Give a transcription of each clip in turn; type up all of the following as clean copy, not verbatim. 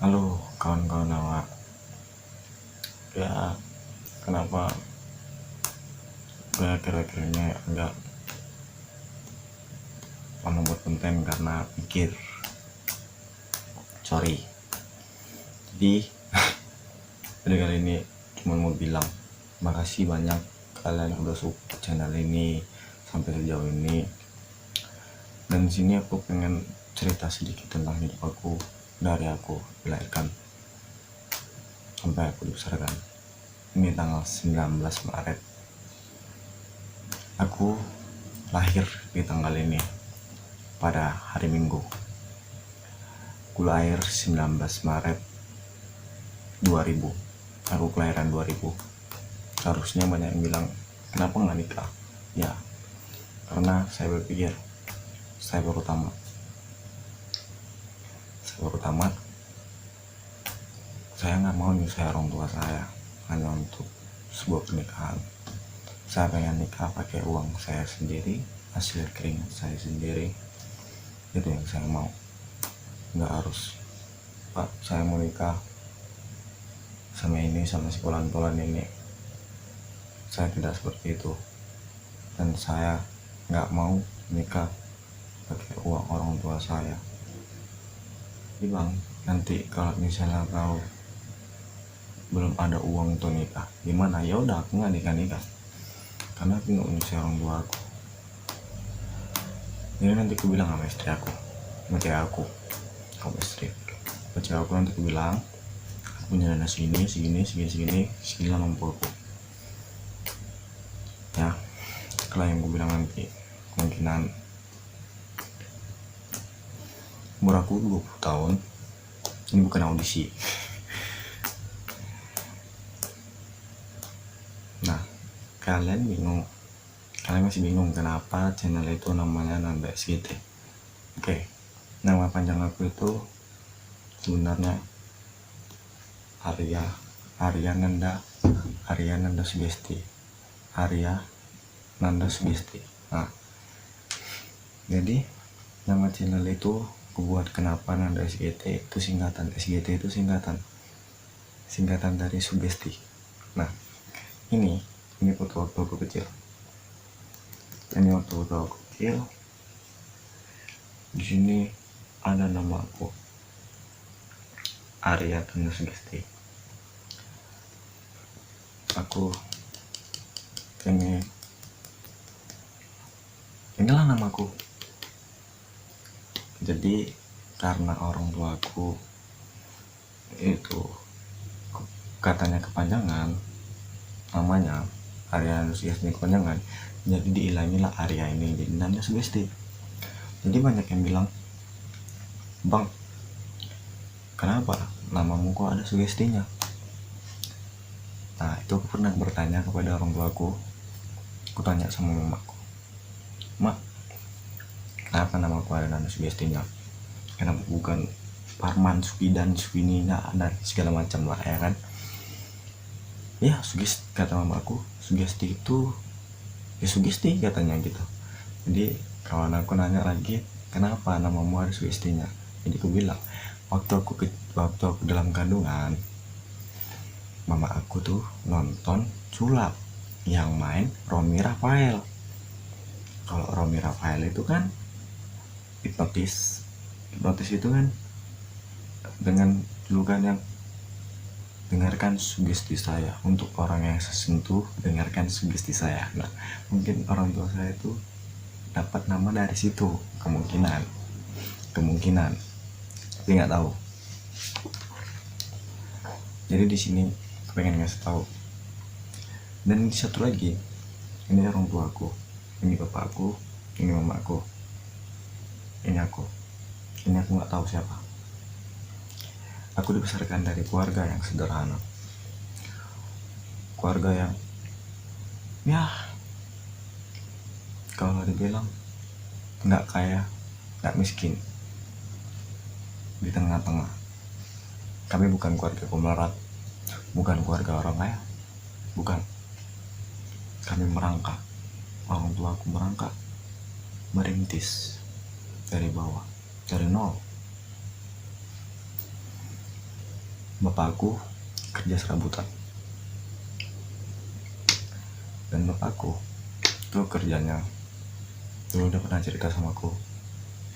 Halo kawan-kawan awak, ya kenapa gue akhir-akhir ini agak membuat konten karena pikir sorry. Jadi pada kali ini cuma mau bilang makasih banyak kalian udah support channel ini sampai sejauh ini. Dan di sini aku pengen cerita sedikit tentang hidup aku dari aku dilahirkan sampai aku dibesarkan. Ini tanggal 19 Maret. Aku lahir di tanggal ini pada hari Minggu. Aku lahir 19 Maret 2000. Aku kelahiran 2000. Harusnya banyak yang bilang, kenapa nggak nikah? Ya, karena saya berpikir saya baru tamat. Saya nggak mau nyusahin orang tua saya hanya untuk sebuah pernikahan. Saya pengen nikah pakai uang saya sendiri, hasil keringat saya sendiri. Itu yang saya mau. Nggak harus, Pak, saya mau nikah sama ini, sama si polan-polan ini. Saya tidak seperti itu. Dan saya nggak mau nikah pakai uang orang tua saya. Jadi bang, nanti kalau misalnya kau belum ada uang untuk nikah, gimana? Ya udah, aku nggak nikah, karena aku nggak menyusahkan orang tua aku. Jadi nanti aku bilang sama istri aku, nanti aku bilang, aku punya dana segini lah mampuku. Ya, kalau yang aku bilang nanti kemungkinan umur aku 20 tahun. Ini bukan audisi. Nah, kalian masih bingung kenapa channel itu namanya Nanda SGT. Oke, nama panjang aku itu sebenarnya Arya Nanda Sugesti. Nah, jadi nama channel itu aku buat kenapa Nanda SGT itu singkatan. SGT itu singkatan dari sugesti. Nah, ini foto aku kecil. Di sini ada nama aku, Arya Nanda Sugesti. Aku inilah namaku. Jadi karena orang tua aku itu katanya kepanjangan namanya, Arya Nanda Sugesti kepanjangan, jadi diilangilah Arya ini jadi Nanda Sugesti. Jadi banyak yang bilang, bang, kenapa namamu kok ada sugestinya? Nah, itu aku pernah bertanya kepada orang tua aku tanya sama mamaku, mak, kenapa namaku ada Nanda Sugestinya? Kenapa bukan Parman, Sukidan, Sukininya, dan segala macam lah, ya kan? Ya, sugesti, kata mamaku, sugesti itu ya sugesti katanya gitu. Jadi kawan aku nanya lagi, kenapa namamu ada sugestinya? Jadi aku bilang, waktu aku dalam kandungan, mama aku tuh nonton sulap yang main Romy Rafael. Kalau Romy Rafael itu kan hipnotis itu kan dengan julukan yang dengarkan sugesti saya. Untuk orang yang sesentuh, dengarkan sugesti saya. Nah, mungkin orang tua saya itu dapat nama dari situ, kemungkinan, tapi nggak tahu. Jadi di sini aku pengen ngasih tahu. Dan di satu lagi, ini orang tua aku, ini bapak aku, ini mama aku, ini aku nggak tahu siapa. Aku dibesarkan dari keluarga yang sederhana, keluarga yang ya kalau dibilang nggak kaya, nggak miskin, di tengah-tengah. Kami bukan keluarga konglomerat, bukan keluarga orang kaya, bukan. Kami merangkak, orang tua aku merangkak, merintis dari bawah, dari nol. bapakku kerja serabutan, dan bapakku tuh kerjanya dulu udah pernah cerita sama aku.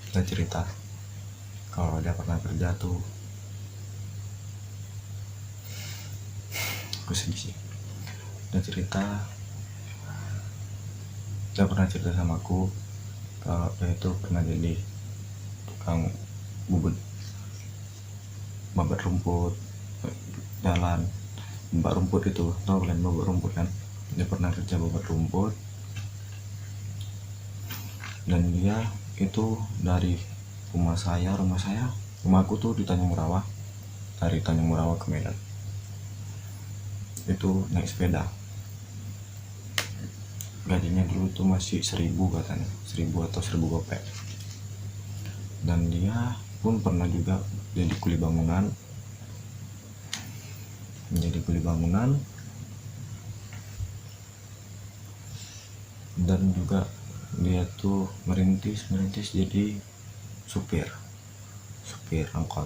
Dia cerita kalau dia pernah kerja tuh, aku sedih sih. Dia pernah cerita sama aku kalau dia itu pernah jadi tukang babat rumput jalan. Babat rumput itu, tau kalian babat rumput kan? Dia pernah kerja babat rumput, dan dia itu dari rumahku tuh di Tanjung Rawa. Dari Tanjung Rawa ke Medan itu naik sepeda. Gajinya dulu tuh masih 1.000 katanya, 1.000 atau 1.000 gopek. Dan dia pun pernah juga menjadi kuli bangunan, dan juga dia tuh merintis jadi supir angkot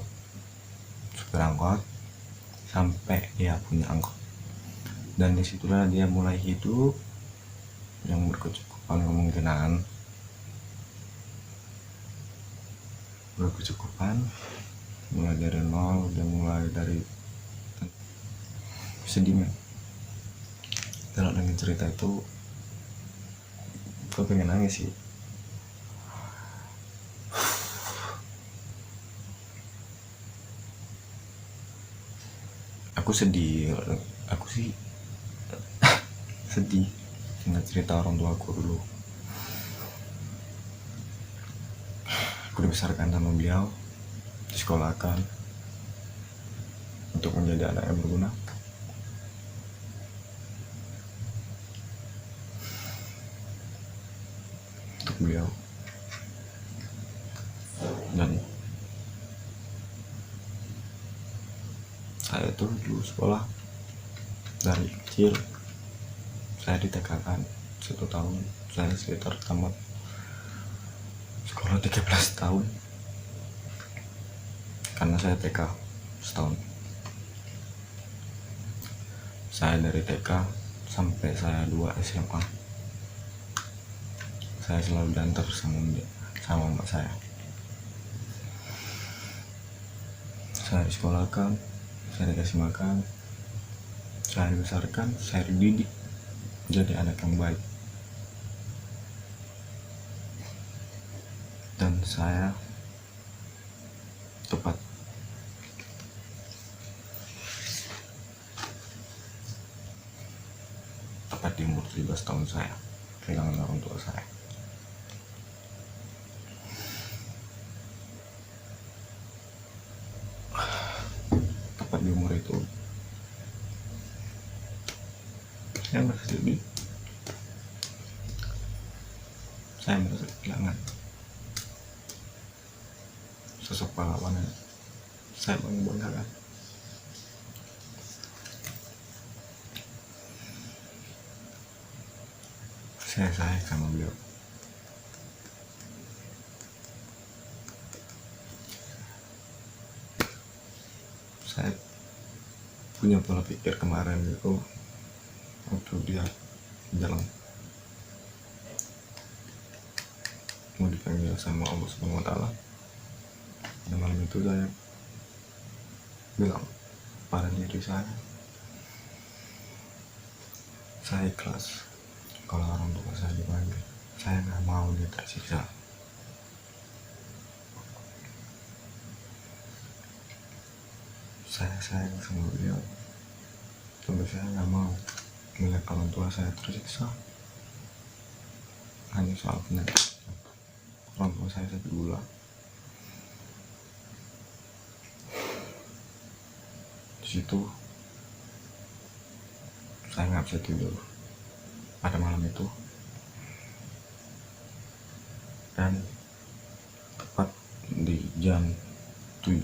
sampai dia punya angkot. Dan disitulah dia mulai hidup yang berkecukupan, mulai dari nol. Dia mulai dari sedih men. Kalau dengan cerita itu gue pengen nangis sih. Aku sedih dengan cerita orang tua aku dulu. Aku dibesarkan sama beliau, disekolahkan untuk menjadi anak yang berguna. Untuk beliau, dan saya tuh dulu sekolah dari kecil. Saya di TK kan 1 tahun, saya sekitar tamat sekolah 13 tahun karena saya TK setahun. Saya dari TK sampai saya 2 SMA, saya selalu diantar sama mbak saya. Saya disekolahkan, saya dikasih makan, saya dibesarkan, saya dididik jadi anak yang baik. Dan saya tepat di umur 17 tahun saya kehilangan orang tua saya. Tepat di umur itu saya merasa sedih. Saya merasa kehilangan sosok pahlawan yang saya banggakan. Saya sayang sama beliau. Saya punya pola pikir kemarin itu waktu dia jalan mau dipanggil sama Allah Subhanahu wa Ta'ala. Pada malam itu saya bilang pada diri saya ikhlas kalau orang tua saya dipanggil. Saya nggak mau dia tersiksa. Saya sayang sama beliau, tapi saya nggak mau melihat orang tua saya tersiksa hanya soal penyakit. Orang tua saya sakit gula. Di situ saya nggak bisa tidur pada malam itu, dan tepat di jam 7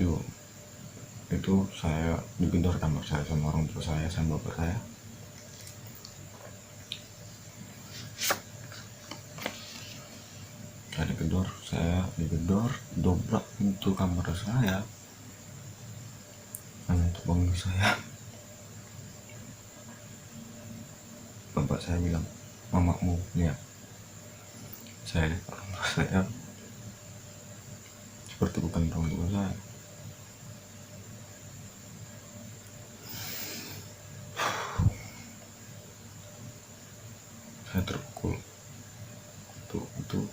itu saya digedor kamar saya sama orang tua saya sama bapak saya. Saya digedor, dobrak pintu kamar saya. hanya untuk bangun saya. Bapak saya bilang, mamamu lihat. Saya lihat orang tua saya seperti bukan orang tua saya. Saya terpukul. Itu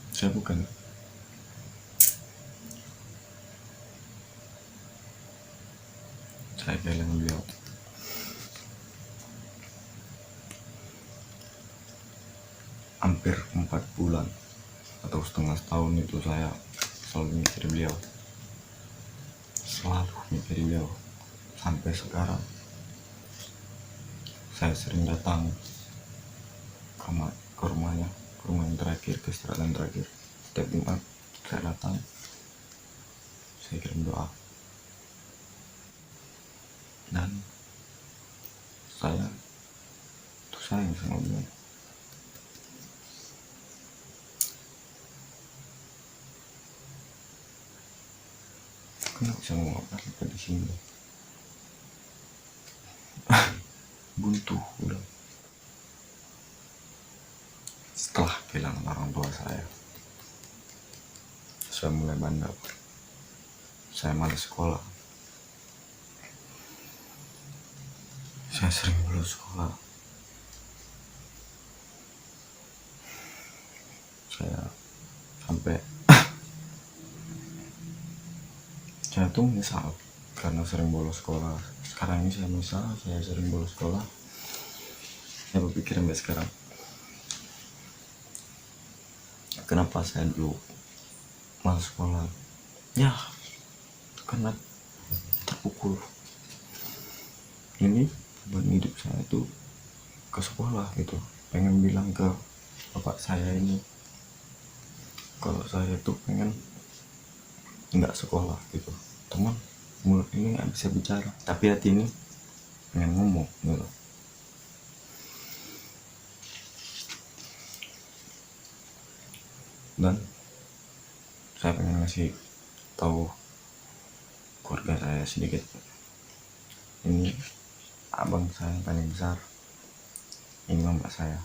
saya bukan saya kehilangan beliau hampir 4 bulan atau setengah tahun. Itu saya selalu mikir beliau, sampai sekarang. Saya sering datang ke rumahnya, ke rumah yang terakhir, ke istirahat terakhir. Setiap Jumat saya datang, saya kirim doa, dan saya sayang sama beliau. Kenapa saya ngomong apa di sini? Buntu udah. Setelah kehilangan orang tua saya mulai bandel. Saya malas sekolah. Saya sering bolos sekolah. Saya sampai saya tuh menyesal karena sering bolos sekolah. Sekarang ini saya menyesal saya sering bolos sekolah. Saya berpikir sampai sekarang, kenapa saya dulu malas sekolah? Ya, karena terpukul. Ini beban hidup saya tuh ke sekolah gitu. Pengen bilang ke bapak saya ini kalau saya tuh pengen nggak sekolah gitu. Teman, mulut ini nggak bisa bicara, tapi hati ini pengen ngomong gitu. Dan saya pengen ngasih tahu keluarga saya sedikit. Ini abang saya yang paling besar, ini mama saya,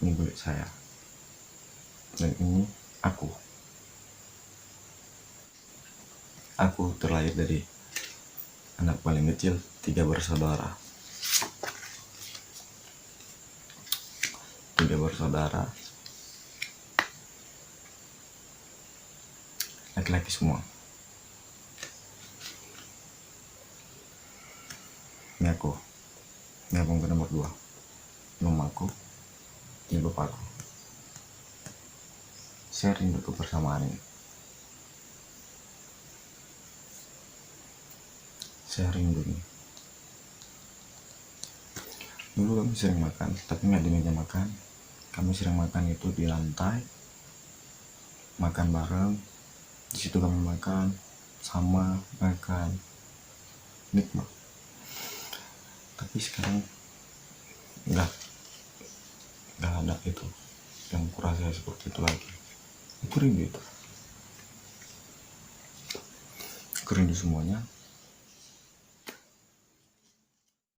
ini bulik saya, dan ini aku terlahir dari anak paling kecil 3 bersaudara. Laki-laki semua. Ini aku, ini abang nomor 2, mamaku, ini bapakku. Saya rindu kebersamaan ini. Saya rindu nih. Dulu kami sering makan, tapi nggak di meja makan. Kami sering makan itu di lantai, makan bareng. Di situ kami makan sama, makan nikmat. Tapi sekarang nggak ada itu yang kurasa seperti itu lagi. Aku rindu itu. Aku rindu semuanya.